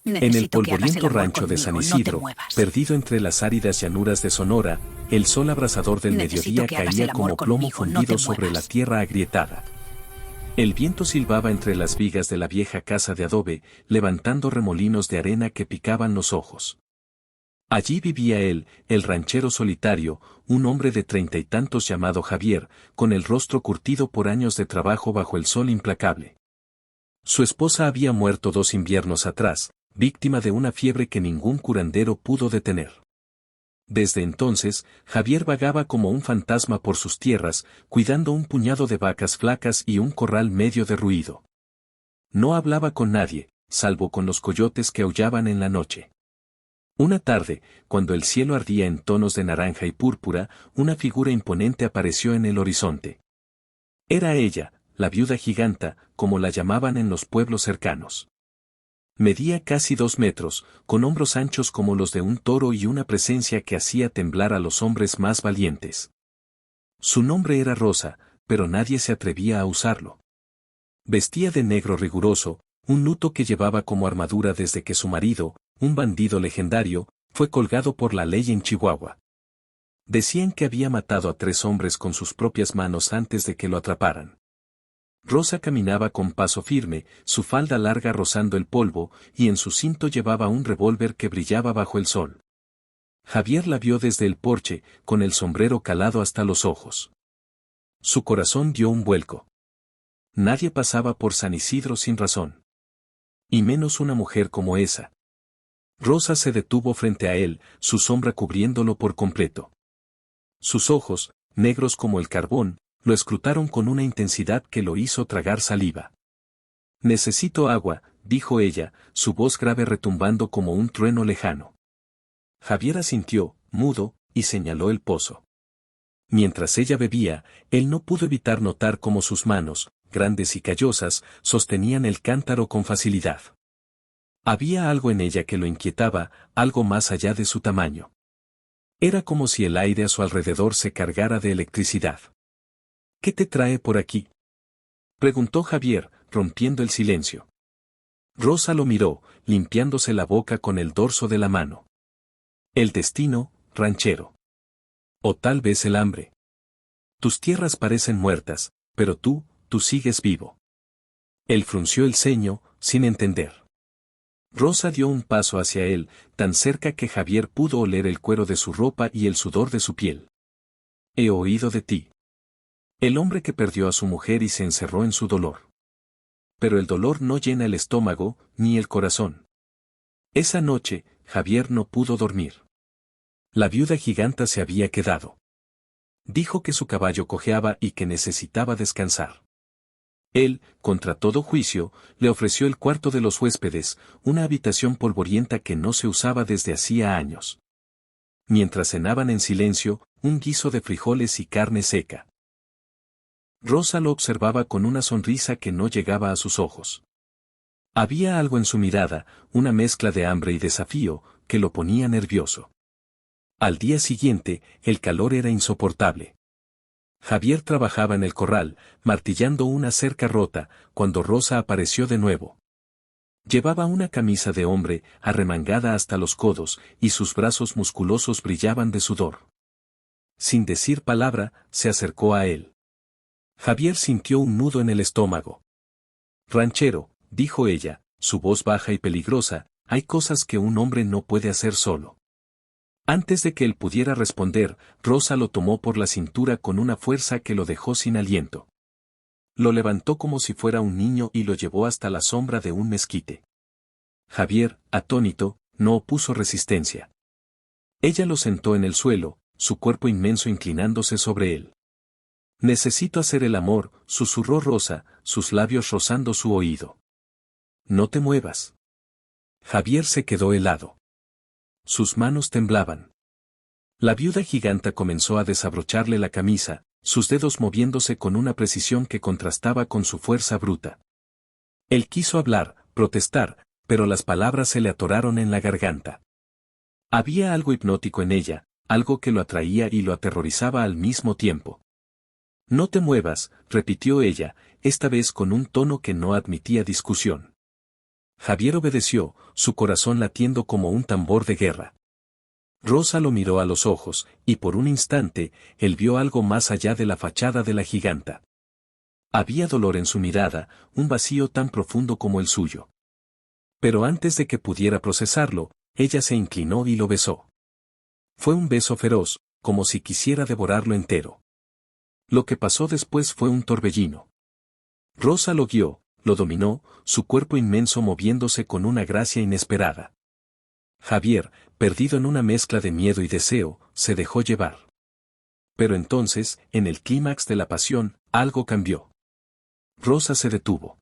En el Necesito que hagas el polvoriento amor rancho de San conmigo, no te Isidro, muevas. perdido entre las áridas llanuras de Sonora, el sol abrasador del Necesito mediodía que hagas caía el amor como plomo conmigo, no te fundido sobre la muevas. tierra agrietada. El viento silbaba entre las vigas de la vieja casa de adobe, levantando remolinos de arena que picaban los ojos. Allí vivía él, el ranchero solitario, un hombre de 30 y tantos llamado Javier, con el rostro curtido por años de trabajo bajo el sol implacable. Su esposa había muerto 2 inviernos atrás, víctima de una fiebre que ningún curandero pudo detener. Desde entonces, Javier vagaba como un fantasma por sus tierras, cuidando un puñado de vacas flacas y un corral medio derruido. No hablaba con nadie, salvo con los coyotes que aullaban en la noche. Una tarde, cuando el cielo ardía en tonos de naranja y púrpura, una figura imponente apareció en el horizonte. Era ella, la viuda giganta, como la llamaban en los pueblos cercanos. Medía casi 2 metros, con hombros anchos como los de un toro y una presencia que hacía temblar a los hombres más valientes. Su nombre era Rosa, pero nadie se atrevía a usarlo. Vestía de negro riguroso, un luto que llevaba como armadura desde que su marido, un bandido legendario, fue colgado por la ley en Chihuahua. Decían que había matado a 3 hombres con sus propias manos antes de que lo atraparan. Rosa caminaba con paso firme, su falda larga rozando el polvo, y en su cinto llevaba un revólver que brillaba bajo el sol. Javier la vio desde el porche, con el sombrero calado hasta los ojos. Su corazón dio un vuelco. Nadie pasaba por San Isidro sin razón. Y menos una mujer como esa. Rosa se detuvo frente a él, su sombra cubriéndolo por completo. Sus ojos, negros como el carbón, lo escrutaron con una intensidad que lo hizo tragar saliva. Necesito agua, dijo ella, su voz grave retumbando como un trueno lejano. Javier asintió, mudo, y señaló el pozo. Mientras ella bebía, él no pudo evitar notar cómo sus manos, grandes y callosas, sostenían el cántaro con facilidad. Había algo en ella que lo inquietaba, algo más allá de su tamaño. Era como si el aire a su alrededor se cargara de electricidad. ¿Qué te trae por aquí?, preguntó Javier, rompiendo el silencio. Rosa lo miró, limpiándose la boca con el dorso de la mano. El destino, ranchero. O tal vez el hambre. Tus tierras parecen muertas, pero tú sigues vivo. Él frunció el ceño, sin entender. Rosa dio un paso hacia él, tan cerca que Javier pudo oler el cuero de su ropa y el sudor de su piel. He oído de ti. El hombre que perdió a su mujer y se encerró en su dolor. Pero el dolor no llena el estómago, ni el corazón. Esa noche, Javier no pudo dormir. La viuda giganta se había quedado. Dijo que su caballo cojeaba y que necesitaba descansar. Él, contra todo juicio, le ofreció el cuarto de los huéspedes, una habitación polvorienta que no se usaba desde hacía años. Mientras cenaban en silencio, un guiso de frijoles y carne seca. Rosa lo observaba con una sonrisa que no llegaba a sus ojos. Había algo en su mirada, una mezcla de hambre y desafío, que lo ponía nervioso. Al día siguiente, el calor era insoportable. Javier trabajaba en el corral, martillando una cerca rota, cuando Rosa apareció de nuevo. Llevaba una camisa de hombre, arremangada hasta los codos, y sus brazos musculosos brillaban de sudor. Sin decir palabra, se acercó a él. Javier sintió un nudo en el estómago. Ranchero, dijo ella, su voz baja y peligrosa, hay cosas que un hombre no puede hacer solo. Antes de que él pudiera responder, Rosa lo tomó por la cintura con una fuerza que lo dejó sin aliento. Lo levantó como si fuera un niño y lo llevó hasta la sombra de un mezquite. Javier, atónito, no opuso resistencia. Ella lo sentó en el suelo, su cuerpo inmenso inclinándose sobre él. Necesito hacer el amor, susurró Rosa, sus labios rozando su oído. No te muevas. Javier se quedó helado. Sus manos temblaban. La viuda giganta comenzó a desabrocharle la camisa, sus dedos moviéndose con una precisión que contrastaba con su fuerza bruta. Él quiso hablar, protestar, pero las palabras se le atoraron en la garganta. Había algo hipnótico en ella, algo que lo atraía y lo aterrorizaba al mismo tiempo. No te muevas, repitió ella, esta vez con un tono que no admitía discusión. Javier obedeció, su corazón latiendo como un tambor de guerra. Rosa lo miró a los ojos, y por un instante, él vio algo más allá de la fachada de la giganta. Había dolor en su mirada, un vacío tan profundo como el suyo. Pero antes de que pudiera procesarlo, ella se inclinó y lo besó. Fue un beso feroz, como si quisiera devorarlo entero. Lo que pasó después fue un torbellino. Rosa lo guió, lo dominó, su cuerpo inmenso moviéndose con una gracia inesperada. Javier, perdido en una mezcla de miedo y deseo, se dejó llevar. Pero entonces, en el clímax de la pasión, algo cambió. Rosa se detuvo.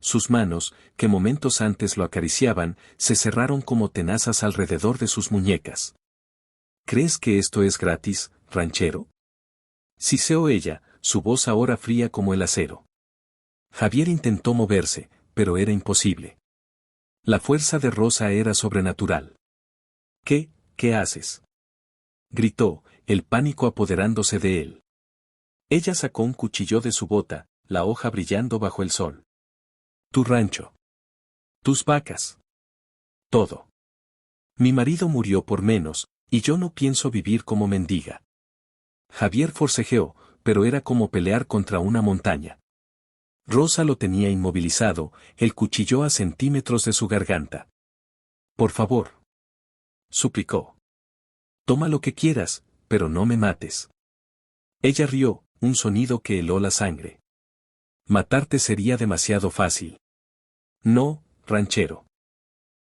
Sus manos, que momentos antes lo acariciaban, se cerraron como tenazas alrededor de sus muñecas. ¿Crees que esto es gratis, ranchero? Siseó ella, su voz ahora fría como el acero. Javier intentó moverse, pero era imposible. La fuerza de Rosa era sobrenatural. ¿Qué haces? Gritó, el pánico apoderándose de él. Ella sacó un cuchillo de su bota, la hoja brillando bajo el sol. Tu rancho. Tus vacas. Todo. Mi marido murió por menos, y yo no pienso vivir como mendiga. Javier forcejeó, pero era como pelear contra una montaña. Rosa lo tenía inmovilizado, el cuchillo a centímetros de su garganta. Por favor. Suplicó. Toma lo que quieras, pero no me mates. Ella rió, un sonido que heló la sangre. Matarte sería demasiado fácil. No, ranchero.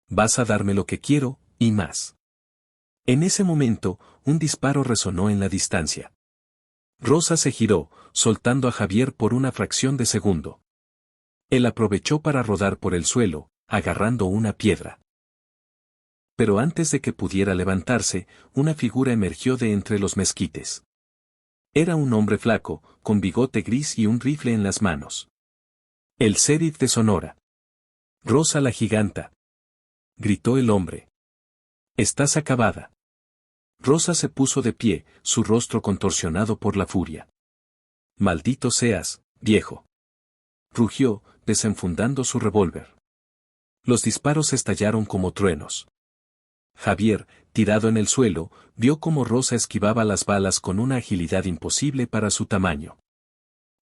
Vas a darme lo que quiero, y más. En ese momento, un disparo resonó en la distancia. Rosa se giró, soltando a Javier por una fracción de segundo. Él aprovechó para rodar por el suelo, agarrando una piedra. Pero antes de que pudiera levantarse, una figura emergió de entre los mezquites. Era un hombre flaco, con bigote gris y un rifle en las manos. El sheriff de Sonora. Rosa la giganta. Gritó el hombre. Estás acabada. Rosa se puso de pie, su rostro contorsionado por la furia. Maldito seas, viejo. Rugió, desenfundando su revólver. Los disparos estallaron como truenos. Javier, tirado en el suelo, vio cómo Rosa esquivaba las balas con una agilidad imposible para su tamaño.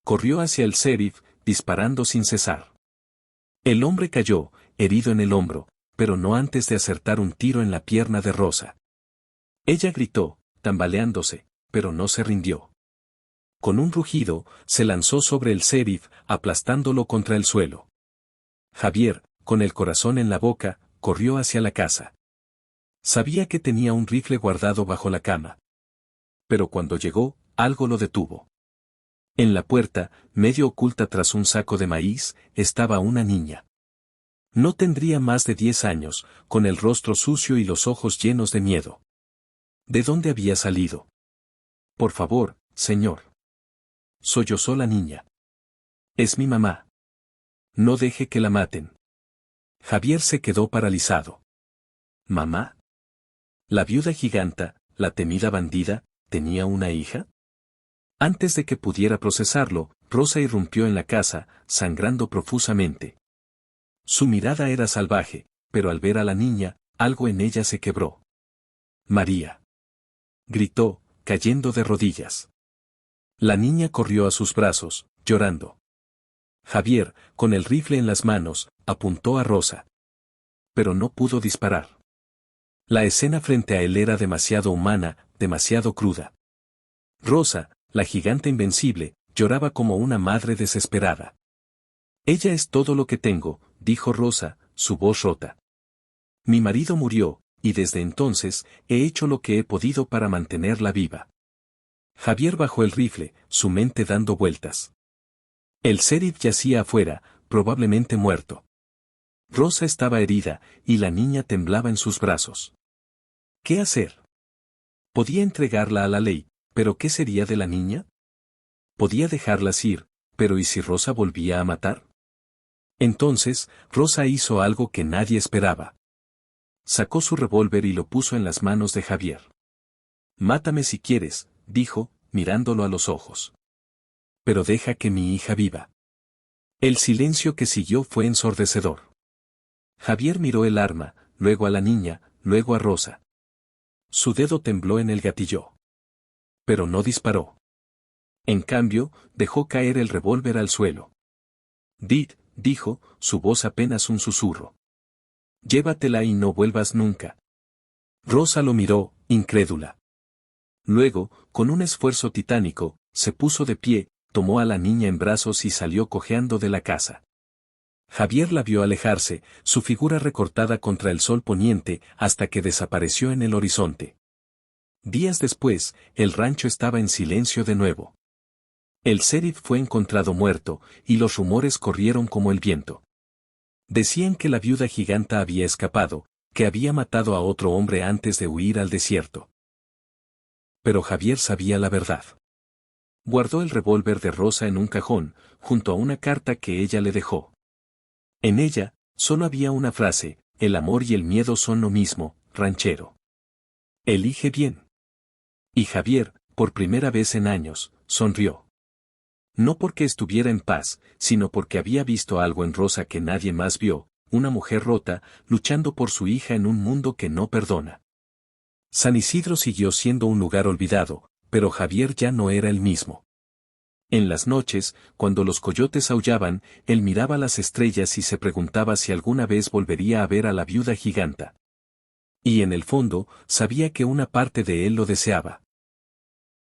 Corrió hacia el sheriff, disparando sin cesar. El hombre cayó, herido en el hombro, pero no antes de acertar un tiro en la pierna de Rosa. Ella gritó, tambaleándose, pero no se rindió. Con un rugido, se lanzó sobre el sheriff, aplastándolo contra el suelo. Javier, con el corazón en la boca, corrió hacia la casa. Sabía que tenía un rifle guardado bajo la cama. Pero cuando llegó, algo lo detuvo. En la puerta, medio oculta tras un saco de maíz, estaba una niña. No tendría más de 10 años, con el rostro sucio y los ojos llenos de miedo. ¿De dónde había salido? Por favor, señor. Sollozó la niña. Es mi mamá. No deje que la maten. Javier se quedó paralizado. ¿Mamá? ¿La viuda giganta, la temida bandida, tenía una hija? Antes de que pudiera procesarlo, Rosa irrumpió en la casa, sangrando profusamente. Su mirada era salvaje, pero al ver a la niña, algo en ella se quebró. María. Gritó, cayendo de rodillas. La niña corrió a sus brazos, llorando. Javier, con el rifle en las manos, apuntó a Rosa. Pero no pudo disparar. La escena frente a él era demasiado humana, demasiado cruda. Rosa, la gigante invencible, lloraba como una madre desesperada. Ella es todo lo que tengo, dijo Rosa, su voz rota. Mi marido murió, y desde entonces, he hecho lo que he podido para mantenerla viva. Javier bajó el rifle, su mente dando vueltas. El sheriff yacía afuera, probablemente muerto. Rosa estaba herida, y la niña temblaba en sus brazos. ¿Qué hacer? Podía entregarla a la ley, pero ¿qué sería de la niña? Podía dejarlas ir, pero ¿y si Rosa volvía a matar? Entonces, Rosa hizo algo que nadie esperaba. Sacó su revólver y lo puso en las manos de Javier. Mátame si quieres, dijo, mirándolo a los ojos. Pero deja que mi hija viva. El silencio que siguió fue ensordecedor. Javier miró el arma, luego a la niña, luego a Rosa. Su dedo tembló en el gatillo. Pero no disparó. En cambio, dejó caer el revólver al suelo. Dijo, su voz apenas un susurro. Llévatela y no vuelvas nunca. Rosa lo miró, incrédula. Luego, con un esfuerzo titánico, se puso de pie, tomó a la niña en brazos y salió cojeando de la casa. Javier la vio alejarse, su figura recortada contra el sol poniente, hasta que desapareció en el horizonte. Días después, el rancho estaba en silencio de nuevo. El sheriff fue encontrado muerto, y los rumores corrieron como el viento. Decían que la viuda giganta había escapado, que había matado a otro hombre antes de huir al desierto. Pero Javier sabía la verdad. Guardó el revólver de Rosa en un cajón, junto a una carta que ella le dejó. En ella, solo había una frase: el amor y el miedo son lo mismo, ranchero. Elige bien. Y Javier, por primera vez en años, sonrió. No porque estuviera en paz, sino porque había visto algo en Rosa que nadie más vio, una mujer rota, luchando por su hija en un mundo que no perdona. San Isidro siguió siendo un lugar olvidado, pero Javier ya no era el mismo. En las noches, cuando los coyotes aullaban, él miraba las estrellas y se preguntaba si alguna vez volvería a ver a la viuda giganta. Y en el fondo, sabía que una parte de él lo deseaba.